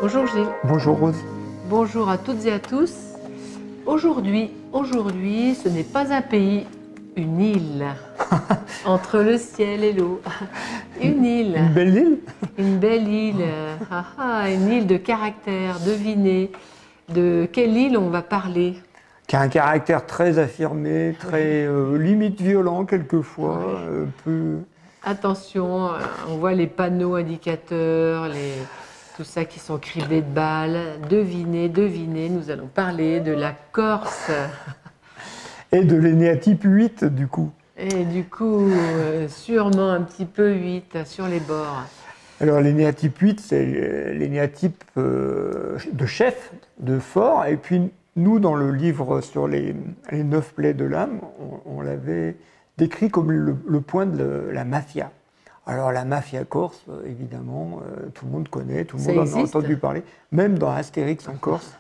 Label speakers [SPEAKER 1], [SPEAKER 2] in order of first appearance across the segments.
[SPEAKER 1] Bonjour Gilles.
[SPEAKER 2] Bonjour Rose.
[SPEAKER 1] Bonjour à toutes et à tous. Aujourd'hui, ce n'est pas un pays, une île, entre le ciel et l'eau. Une île.
[SPEAKER 2] Une belle île.
[SPEAKER 1] Une belle île. Une île de caractère. Devinez, de quelle île on va parler?
[SPEAKER 2] Qui a un caractère très affirmé, très limite violent quelquefois.
[SPEAKER 1] Attention, on voit les panneaux indicateurs, tout ça qui sont criblés de balles. Devinez, nous allons parler de la Corse.
[SPEAKER 2] Et de l'énéatype 8 du coup.
[SPEAKER 1] Et du coup, sûrement un petit peu 8 sur les bords.
[SPEAKER 2] Alors l'énéatype 8, c'est l'énéatype de chef, de fort. Et puis nous, dans le livre sur les 9 plaies de l'âme, on l'avait décrit comme le point de la mafia. Alors la mafia corse, évidemment, tout le monde connaît, tout le monde en a entendu parler. Même dans Astérix en Corse,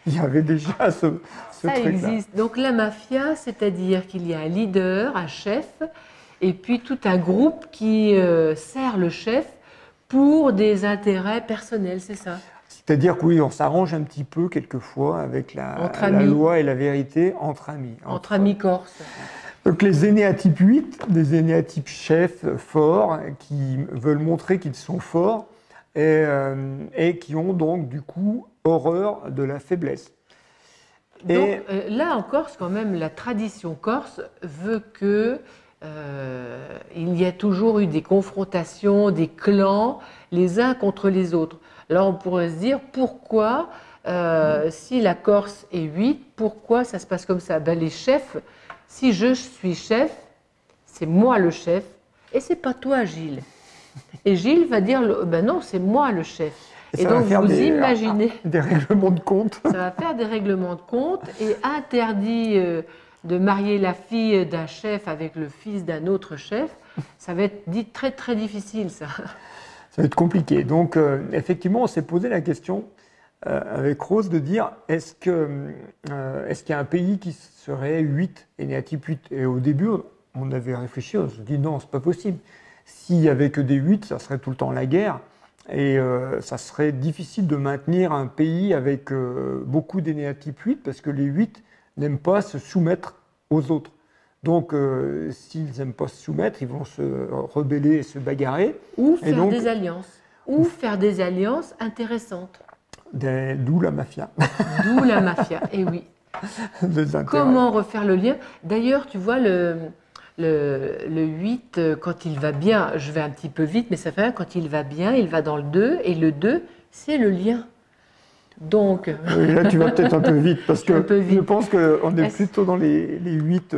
[SPEAKER 2] il y avait déjà ce
[SPEAKER 1] ça
[SPEAKER 2] truc-là.
[SPEAKER 1] Existe. Donc la mafia, c'est-à-dire qu'il y a un leader, un chef, et puis tout un groupe qui sert le chef pour des intérêts personnels, c'est ça?
[SPEAKER 2] C'est-à-dire que oui, on s'arrange un petit peu quelquefois avec la loi et la vérité entre amis.
[SPEAKER 1] Entre amis corses.
[SPEAKER 2] Donc les énéatypes 8, des énéatypes chefs forts qui veulent montrer qu'ils sont forts et qui ont donc du coup horreur de la faiblesse.
[SPEAKER 1] Donc là en Corse, quand même, la tradition corse veut que il y a toujours eu des confrontations, des clans, les uns contre les autres. Alors on pourrait se dire, pourquoi, si la Corse est 8, pourquoi ça se passe comme ça? Ben, les chefs, si je suis chef, c'est moi le chef, et c'est pas toi Gilles. Et Gilles va dire, ben non, c'est moi le chef. Et donc vous imaginez…
[SPEAKER 2] Des règlements de compte.
[SPEAKER 1] Ça va faire des règlements de compte et interdit de marier la fille d'un chef avec le fils d'un autre chef. Ça va être dit très très difficile ça.
[SPEAKER 2] Ça va être compliqué. Donc effectivement, on s'est posé la question avec Rose de dire est-ce qu'il y a un pays qui serait 8, énéatype 8? Et au début, on avait réfléchi, on se dit non, c'est pas possible. S'il n'y avait que des 8, ça serait tout le temps la guerre. Et ça serait difficile de maintenir un pays avec beaucoup d'énéatypes 8 parce que les 8 n'aiment pas se soumettre aux autres. Donc s'ils n'aiment pas se soumettre, ils vont se rebeller et se bagarrer.
[SPEAKER 1] Ou faire des alliances. Ou faire des alliances intéressantes.
[SPEAKER 2] D'où la mafia.
[SPEAKER 1] D'où la mafia, et oui. Comment refaire le lien? D'ailleurs, tu vois, le 8, quand il va bien, je vais un petit peu vite, mais ça fait rien, quand il va bien, il va dans le 2, et le 2, c'est le lien. Donc…
[SPEAKER 2] Oui, là, tu vas peut-être un peu vite, parce que je pense qu'on est plutôt dans les 8,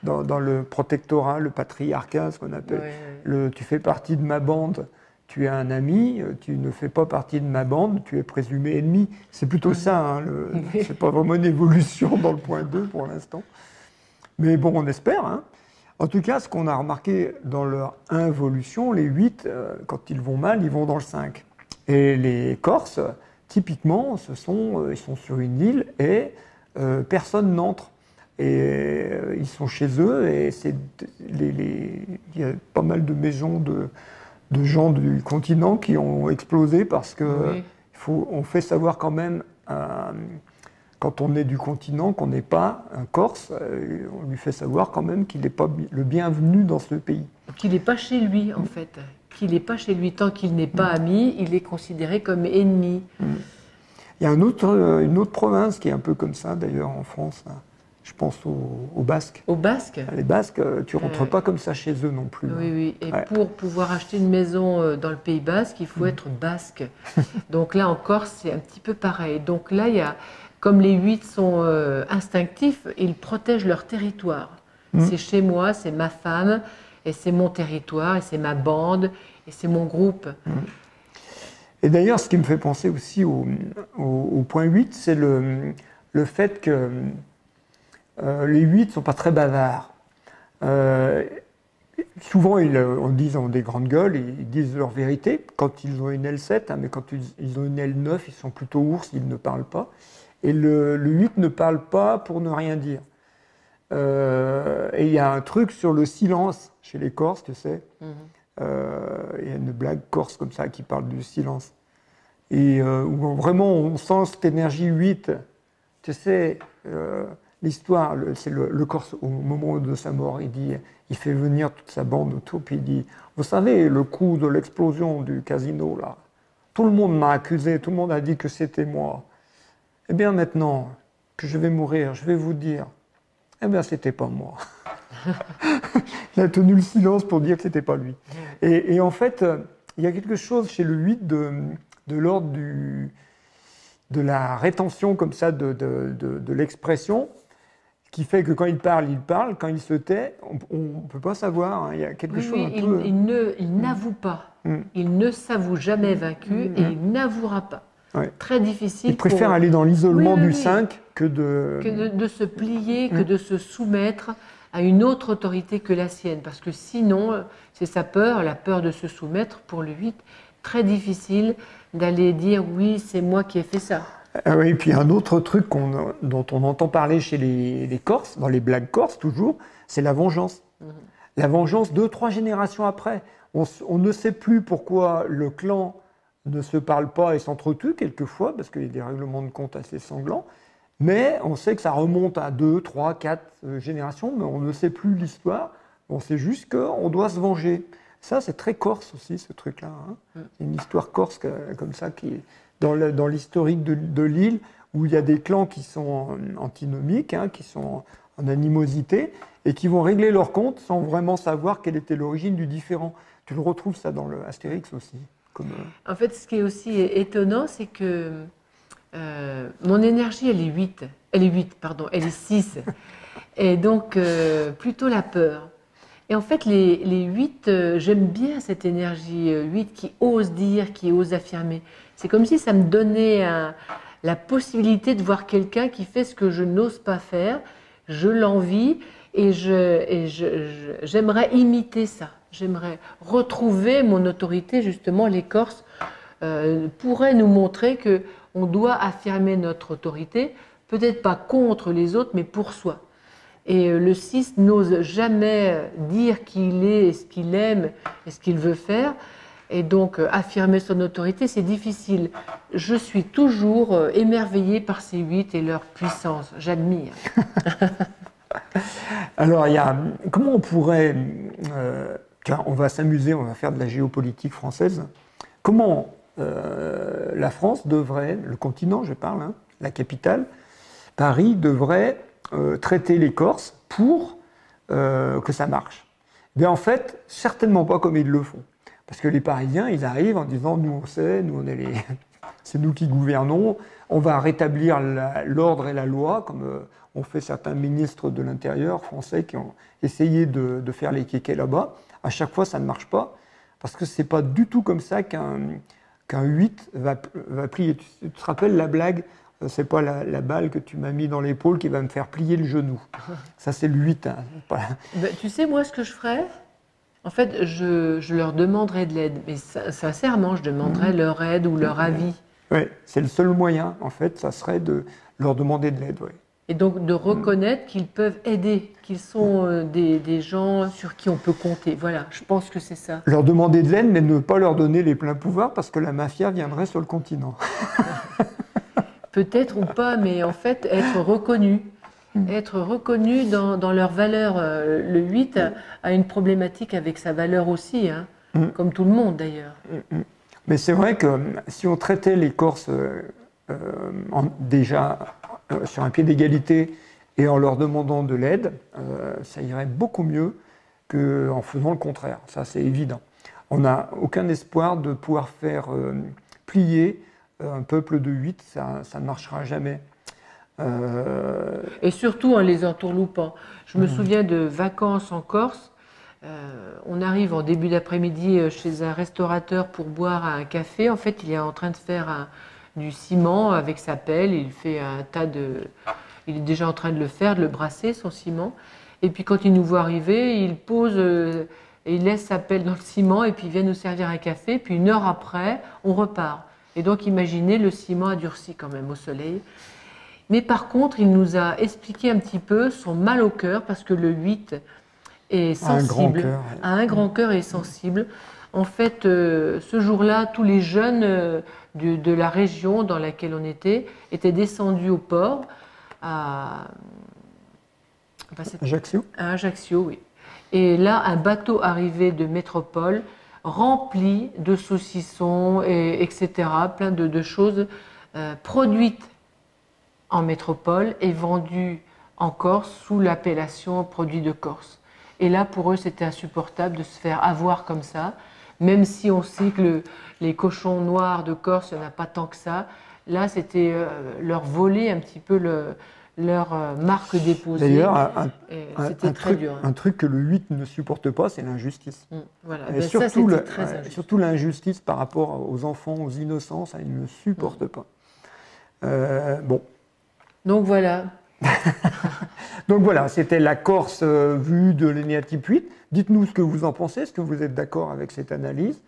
[SPEAKER 2] dans le protectorat, le patriarcat, ce qu'on appelle. Tu fais partie de ma bande, tu es un ami, tu ne fais pas partie de ma bande, tu es présumé ennemi. C'est plutôt ça, hein, c'est pas vraiment une évolution dans le point 2 pour l'instant. Mais bon, on espère, hein. En tout cas, ce qu'on a remarqué dans leur involution, les 8, quand ils vont mal, ils vont dans le 5. Et les Corses, typiquement, ils sont sur une île et personne n'entre. Et ils sont chez eux et il y a pas mal de maisons de gens du continent qui ont explosé parce qu'on fait savoir quand même… quand on est du continent, qu'on n'est pas un Corse, on lui fait savoir quand même qu'il n'est pas le bienvenu dans ce pays.
[SPEAKER 1] Qu'il n'est pas chez lui, en fait. Qu'il n'est pas chez lui. Tant qu'il n'est pas ami, il est considéré comme ennemi.
[SPEAKER 2] Il y a une autre province qui est un peu comme ça, d'ailleurs, en France. Je pense aux Basques.
[SPEAKER 1] Aux Basques?
[SPEAKER 2] Les Basques, tu ne rentres pas comme ça chez eux non plus.
[SPEAKER 1] Oui, oui. Et pour pouvoir acheter une maison dans le Pays Basque, il faut être basque. Donc là, en Corse, c'est un petit peu pareil. Donc là, il y a… Comme les 8 sont instinctifs, ils protègent leur territoire. C'est chez moi, c'est ma femme, et c'est mon territoire, et c'est ma bande, et c'est mon groupe.
[SPEAKER 2] Et d'ailleurs, ce qui me fait penser aussi au point 8, c'est le fait que les 8 ne sont pas très bavards. Souvent, on dit dans des grandes gueules, ils disent leur vérité quand ils ont une L7, hein, mais quand ils ont une L9, ils sont plutôt ours, ils ne parlent pas. Et le 8 ne parle pas pour ne rien dire. Et il y a un truc sur le silence chez les Corses, tu sais. Il y a une blague corse comme ça qui parle du silence. et où vraiment on sent cette énergie 8. Tu sais, l'histoire, c'est le Corse, au moment de sa mort, il fait venir toute sa bande autour, puis il dit, vous savez, le coup de l'explosion du casino, là, tout le monde m'a accusé, tout le monde a dit que c'était moi. Eh bien maintenant que je vais mourir, je vais vous dire, eh bien c'était pas moi. Il a tenu le silence pour dire que c'était pas lui. Et en fait, il y a quelque chose chez le 8 de l'ordre de la rétention comme ça de l'expression, qui fait que quand il parle, quand il se tait, on ne peut pas savoir, hein. Il y a quelque chose un peu...
[SPEAKER 1] Il n'avoue pas, il ne s'avoue jamais vaincu et il n'avouera pas.
[SPEAKER 2] Ouais.
[SPEAKER 1] Très difficile.
[SPEAKER 2] Il préfère aller dans l'isolement du 5 que de
[SPEAKER 1] se plier, que de se soumettre à une autre autorité que la sienne. Parce que sinon, c'est sa peur, la peur de se soumettre pour le 8, très difficile d'aller dire oui, c'est moi qui ai fait ça.
[SPEAKER 2] Oui, et puis un autre truc dont on entend parler chez les Corses, dans les blagues corses toujours, c'est la vengeance. La vengeance 2-3 générations après. On ne sait plus pourquoi le clan ne se parle pas et s'entretue quelquefois, parce qu'il y a des règlements de compte assez sanglants, mais on sait que ça remonte à 2, 3, 4 générations, mais on ne sait plus l'histoire, on sait juste qu'on doit se venger. Ça, c'est très corse aussi, ce truc-là. Hein. C'est une histoire corse comme ça, qui est dans l'historique de l'île, où il y a des clans qui sont antinomiques, hein, qui sont en animosité, et qui vont régler leur compte sans vraiment savoir quelle était l'origine du différend. Tu le retrouves ça dans le Astérix aussi.
[SPEAKER 1] En fait, ce qui est aussi étonnant, c'est que mon énergie, elle est 8. Elle est 8, pardon, elle est 6. Et donc, plutôt la peur. Et en fait, les 8, j'aime bien cette énergie 8 qui ose dire, qui ose affirmer. C'est comme si ça me donnait la possibilité de voir quelqu'un qui fait ce que je n'ose pas faire. Je l'envie et j'aimerais imiter ça. J'aimerais retrouver mon autorité. Justement, les Corses pourraient nous montrer qu'on doit affirmer notre autorité, peut-être pas contre les autres, mais pour soi. Et le 6 n'ose jamais dire qui il est, ce qu'il aime et ce qu'il veut faire. Et donc, affirmer son autorité, c'est difficile. Je suis toujours émerveillée par ces 8 et leur puissance. J'admire.
[SPEAKER 2] Alors, comment on pourrait... on va s'amuser, on va faire de la géopolitique française. Comment la France devrait, le continent, je parle, hein, la capitale, Paris, devrait traiter les Corses pour que ça marche? En fait, certainement pas comme ils le font. Parce que les Parisiens, ils arrivent en disant « nous on sait, nous on est c'est nous qui gouvernons, on va rétablir l'ordre et la loi », comme ont fait certains ministres de l'Intérieur français qui ont essayé de faire les kékés là-bas. À chaque fois, ça ne marche pas, parce que c'est pas du tout comme ça qu'un 8 va plier. Tu te rappelles la blague, c'est pas la balle que tu m'as mis dans l'épaule qui va me faire plier le genou. Ça, c'est le 8. Hein.
[SPEAKER 1] Ben, tu sais, moi, ce que je ferais, en fait, je leur demanderais de l'aide. Mais sincèrement, je demanderais leur aide ou leur avis.
[SPEAKER 2] Oui, c'est le seul moyen, en fait, ça serait de leur demander de l'aide. Ouais.
[SPEAKER 1] Et donc de reconnaître qu'ils peuvent aider, qu'ils sont des gens sur qui on peut compter. Voilà, je pense que c'est ça.
[SPEAKER 2] Leur demander de l'aide, mais ne pas leur donner les pleins pouvoirs, parce que la mafia viendrait sur le continent.
[SPEAKER 1] Peut-être ou pas, mais en fait, être reconnu. Être reconnu dans leur valeur. Le 8 a une problématique avec sa valeur aussi, hein, comme tout le monde d'ailleurs.
[SPEAKER 2] Mais c'est vrai que si on traitait les Corses déjà sur un pied d'égalité et en leur demandant de l'aide, ça irait beaucoup mieux qu'en faisant le contraire. Ça, c'est évident. On n'a aucun espoir de pouvoir faire plier un peuple de 8, ça ne marchera jamais.
[SPEAKER 1] Et surtout en les entourloupant. Je me souviens de vacances en Corse. On arrive en début d'après-midi chez un restaurateur pour boire un café. En fait, il est en train de faire du ciment avec sa pelle. Il fait un tas de... Il est déjà en train de le faire, de le brasser, son ciment. Et puis quand il nous voit arriver, il pose... et il laisse sa pelle dans le ciment et puis il vient nous servir un café. Puis 1 heure après, on repart. Et donc imaginez, le ciment a durci quand même au soleil. Mais par contre, il nous a expliqué un petit peu son mal au cœur, parce que le 8 est sensible, a un grand cœur et est sensible. En fait, ce jour-là, tous les jeunes de la région dans laquelle on était étaient descendus au port
[SPEAKER 2] Ajaccio.
[SPEAKER 1] À Ajaccio, oui. Et là, un bateau arrivait de métropole rempli de saucissons, etc., plein de choses produites en métropole et vendues en Corse sous l'appellation produits de Corse. Et là, pour eux, c'était insupportable de se faire avoir comme ça, même si on sait que les cochons noirs de Corse, il n'y en a pas tant que ça. Là, c'était leur voler un petit peu leur marque déposée.
[SPEAKER 2] D'ailleurs,
[SPEAKER 1] c'était très dur.
[SPEAKER 2] Un truc que le 8 ne supporte pas, c'est l'injustice.
[SPEAKER 1] Voilà.
[SPEAKER 2] Et surtout l'injustice par rapport aux enfants, aux innocents, ça, il ne supporte pas. Bon.
[SPEAKER 1] Donc voilà.
[SPEAKER 2] Donc voilà, c'était la Corse vue de l'énéatype 8. Dites-nous ce que vous en pensez. Est-ce que vous êtes d'accord avec cette analyse?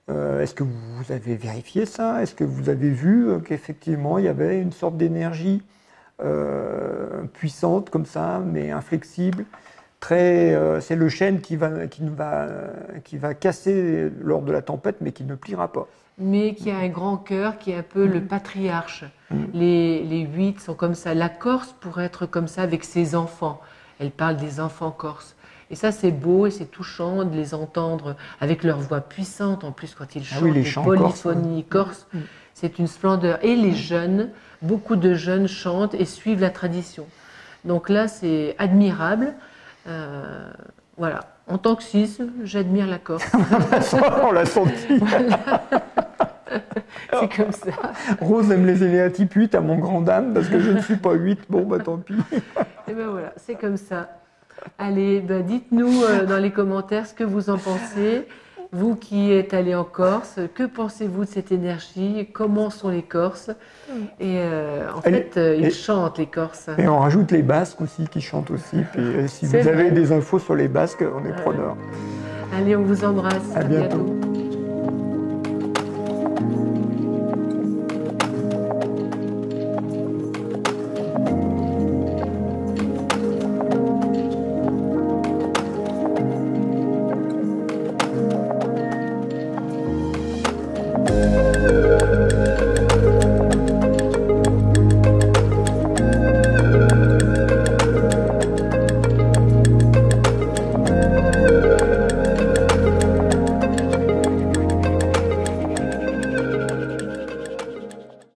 [SPEAKER 2] Est-ce que vous avez vérifié ça? Est-ce que vous avez vu qu'effectivement il y avait une sorte d'énergie puissante comme ça, mais inflexible? C'est le chêne qui va casser lors de la tempête, mais qui ne pliera pas.
[SPEAKER 1] Mais qui a un grand cœur, qui est un peu le patriarche. Les 8 sont comme ça. La Corse pourrait être comme ça avec ses enfants. Elle parle des enfants corses. Et ça, c'est beau et c'est touchant de les entendre avec leur voix puissante, en plus, quand ils chantent,
[SPEAKER 2] les
[SPEAKER 1] polyphonies corses. C'est une splendeur. Et les jeunes, beaucoup de jeunes chantent et suivent la tradition. Donc là, c'est admirable. Voilà. En tant que cis, j'admire la Corse.
[SPEAKER 2] On l'a senti.
[SPEAKER 1] Voilà. C'est comme ça.
[SPEAKER 2] Rose aime les énéatypes 8 à mon grand dame, parce que je ne suis pas 8. Bon, bah tant pis.
[SPEAKER 1] Et ben voilà, c'est comme ça. Allez, ben dites-nous dans les commentaires ce que vous en pensez. Vous qui êtes allés en Corse, que pensez-vous de cette énergie? Comment sont les Corses? Et en fait, ils chantent, les Corses.
[SPEAKER 2] Et on rajoute les Basques aussi, qui chantent aussi. Puis, si vous avez des infos sur les Basques, on est preneurs.
[SPEAKER 1] Allez, on vous embrasse.
[SPEAKER 2] À bientôt.